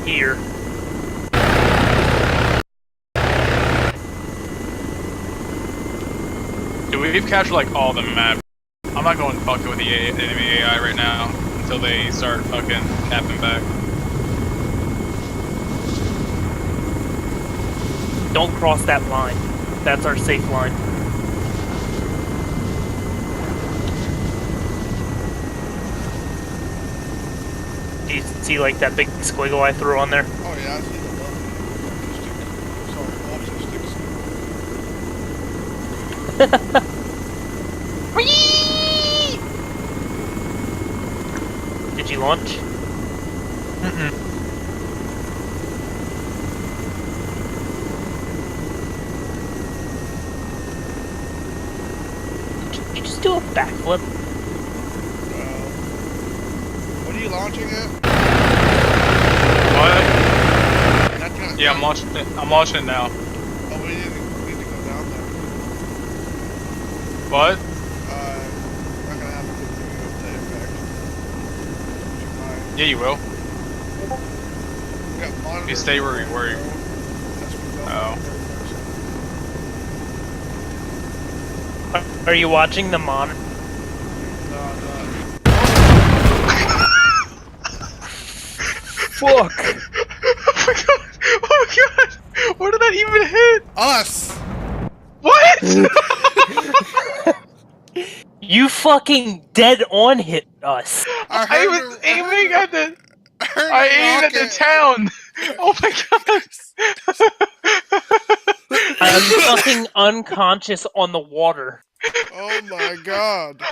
here. Dude, we've captured like all the map. I'm not going fucking with the enemy AI right now until they start fucking napping back. Don't cross that line. That's our safe line. Do you see like that big squiggle I threw on there? Oh yeah, I see the Did you launch? Mm-mm. Did you just do a backflip? What are you launching at? What? That's gonna, Yeah, I'm launching it. I'm launching it now. Oh, we need to go down there. What? We're not gonna have a good thing with the impact. Yeah, you will. We got monitors. You stay where you were. Oh. Are you watching the monitor? No, I'm not. Fuck! Oh my god! Oh my god! Where did that even hit? Us! What? You fucking dead on hit us! I was aiming at the. I aimed at the town. Oh my god! I'm fucking unconscious on the water. Oh my god.